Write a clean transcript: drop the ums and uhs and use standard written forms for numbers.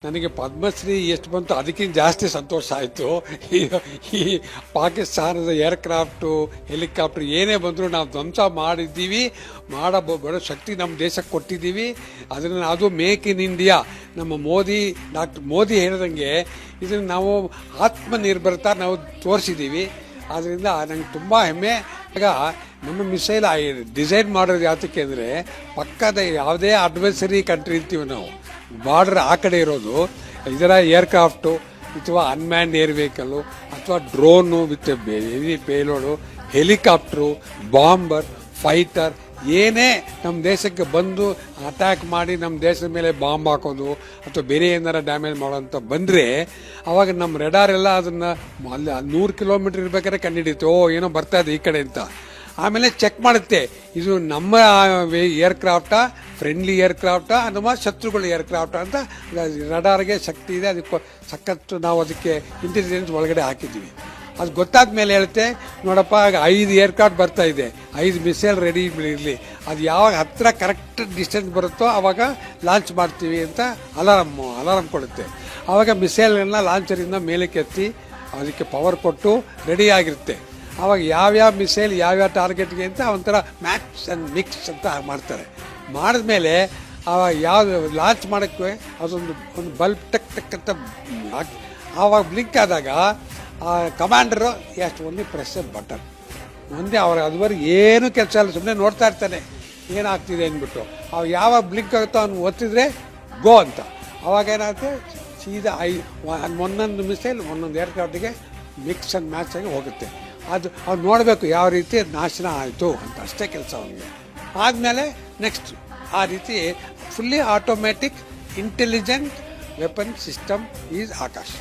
ನನಗೆ ಪದ್ಮಶ್ರೀ ಎಷ್ಟು ಬಂತು ಅದಕ್ಕಿಂತ ಜಾಸ್ತಿ ಸಂತೋಷ ಆಯಿತು. ಈ ಪಾಕಿಸ್ತಾನದ ಏರ್ಕ್ರಾಫ್ಟು ಹೆಲಿಕಾಪ್ಟರ್ ಏನೇ ಬಂದರೂ ನಾವು ಧ್ವಂಸ ಮಾಡಿದ್ದೀವಿ, ಮಾಡೋ ಶಕ್ತಿ ನಮ್ಮ ದೇಶಕ್ಕೆ ಕೊಟ್ಟಿದ್ದೀವಿ. ಅದನ್ನು ಅದು ಮೇಕ್ ಇನ್ ಇಂಡಿಯಾ ನಮ್ಮ ಡಾಕ್ಟರ್ ಮೋದಿ ಹೇಳಿದಂಗೆ ಇದನ್ನು ನಾವು ಆತ್ಮನಿರ್ಭರತ ನಾವು ತೋರಿಸಿದ್ದೀವಿ. ಆದ್ದರಿಂದ ನಂಗೆ ತುಂಬ ಹೆಮ್ಮೆ. ಈಗ ನಮ್ಮ ಮಿಸೈಲ್ ಡಿಸೈನ್ ಮಾಡೋದು ಯಾತಕ್ಕೆ ಅಂದರೆ ಪಕ್ಕದ ಯಾವುದೇ ಅಡ್ವೈಸರಿ ಕಂಟ್ರಿ ಇರ್ತೀವಿ ನಾವು, ಬಾರ್ಡರ್ ಆ ಕಡೆ ಇರೋದು ಇದರ ಏರ್ಕ್ರಾಫ್ಟು ಅಥವಾ ಅನ್ಮ್ಯಾನ್ಡ್ ಏರ್ ವೆಹಿಕಲ್ಲು ಅಥವಾ drone with heavy payload, helicopter, bomber, fighter ಏನೇ ನಮ್ಮ ದೇಶಕ್ಕೆ ಬಂದು ಅಟ್ಯಾಕ್ ಮಾಡಿ ನಮ್ಮ ದೇಶದ ಮೇಲೆ ಬಾಂಬ್ ಹಾಕೋದು ಅಥವಾ ಬೇರೆ ಏನಾರ ಡ್ಯಾಮೇಜ್ ಮಾಡೋಂಥ ಬಂದರೆ ಅವಾಗ ನಮ್ಮ ರೆಡಾರ್ ಎಲ್ಲ ಅದನ್ನು ಅಲ್ಲಿ 100 ಕಿಲೋಮೀಟರ್ ಇರ್ಬೇಕಾದ್ರೆ ಕಂಡುಹಿಡಿಯುತ್ತೆ, ಏನೋ ಬರ್ತಾ ಇದೆ ಈ ಕಡೆ ಅಂತ. ಆಮೇಲೆ ಚೆಕ್ ಮಾಡುತ್ತೆ ಇದು ನಮ್ಮ ಏರ್ಕ್ರಾಫ್ಟಾ, ಫ್ರೆಂಡ್ಲಿ ಏರ್ಕ್ರಾಫ್ಟಾ ಅಥವಾ ಶತ್ರುಗಳ ಏರ್ಕ್ರಾಫ್ಟಾ ಅಂತ. ರಡಾರ್ಗೆ ಶಕ್ತಿ ಇದೆ, ಅದಕ್ಕೆ ಸಖತ್ತು ನಾವು ಅದಕ್ಕೆ ಇಂಟೆಲಿಜೆನ್ಸ್ ಒಳಗಡೆ ಹಾಕಿದ್ದೀವಿ. ಅದು ಗೊತ್ತಾದ ಮೇಲೆ ಹೇಳುತ್ತೆ, ನೋಡಪ್ಪ 5 ಏರ್ಕ್ರಾಫ್ಟ್ ಬರ್ತಾ ಇದೆ, 5 ಮಿಸೈಲ್ ರೆಡಿ ಇರಲಿ, ಅದು ಯಾವಾಗ ಹತ್ತಿರ ಕರೆಕ್ಟ್ ಡಿಸ್ಟೆನ್ಸ್ ಬರುತ್ತೋ ಆವಾಗ ಲಾಂಚ್ ಮಾಡ್ತೀವಿ ಅಂತ ಅಲಾರಮ್ ಕೊಡುತ್ತೆ. ಆವಾಗ ಮಿಸೈಲ್ಗಳನ್ನ ಲಾಂಚರಿಂದ ಮೇಲಕ್ಕೆ ಎತ್ತಿ ಅದಕ್ಕೆ ಪವರ್ ಕೊಟ್ಟು ರೆಡಿ ಆಗಿರುತ್ತೆ. ಆವಾಗ ಯಾವ್ಯಾವ ಮಿಸೈಲ್ ಯಾವ್ಯಾವ ಟಾರ್ಗೆಟ್ಗೆ ಅಂತ ಒಂಥರ ಮ್ಯಾಕ್ಸ್ ಆ್ಯಂಡ್ ಮಿಕ್ಸ್ ಅಂತ ಮಾಡ್ತಾರೆ. ಮಾಡಿದ್ಮೇಲೆ ಆವಾಗ ಯಾವುದು ಲಾಂಚ್ ಮಾಡೋಕ್ಕೆ ಒಂದು ಬಲ್ಬ್ ಟಕ್ ಅಂತ ಆವಾಗ ಬ್ಲಿಂಕ್ ಆದಾಗ ಆ ಕಮಾಂಡರು ಎಷ್ಟು ಒಂದೇ ಪ್ರೆಸ್ ಬಟನ್ ಒಂದೇ, ಅವ್ರ ಅದುವರೆಗೆ ಏನೂ ಕೆಲಸ ಇಲ್ಲ, ಸುಮ್ಮನೆ ನೋಡ್ತಾ ಇರ್ತಾನೆ ಏನಾಗ್ತಿದೆ ಅಂದ್ಬಿಟ್ಟು. ಅವಾಗ ಯಾವಾಗ ಬ್ಲಿಂಕ್ ಆಗುತ್ತೋ ಅವ್ನು ಒತ್ತಿದ್ರೆ ಗೋ ಅಂತ. ಅವಾಗ ಏನಾಗುತ್ತೆ, ಸೀದಾ ಒಂದೊಂದು ಮಿಸೈಲ್ ಒಂದೊಂದು ಏರ್ಕ್ರಾಫ್ಟಿಗೆ ಮಿಕ್ಸ್ ಆ್ಯಂಡ್ ಮ್ಯಾಚ್ ಆಗಿ ಹೋಗುತ್ತೆ. ಅದು ಅವ್ನು ನೋಡಬೇಕು ಯಾವ ರೀತಿ ನಾಶನ ಆಯಿತು ಅಂತ, ಅಷ್ಟೇ ಕೆಲಸ ಅವನಿಗೆ. ಆದಮೇಲೆ ನೆಕ್ಸ್ಟ್ ಆ ರೀತಿ fully automatic intelligent weapon system is Akash.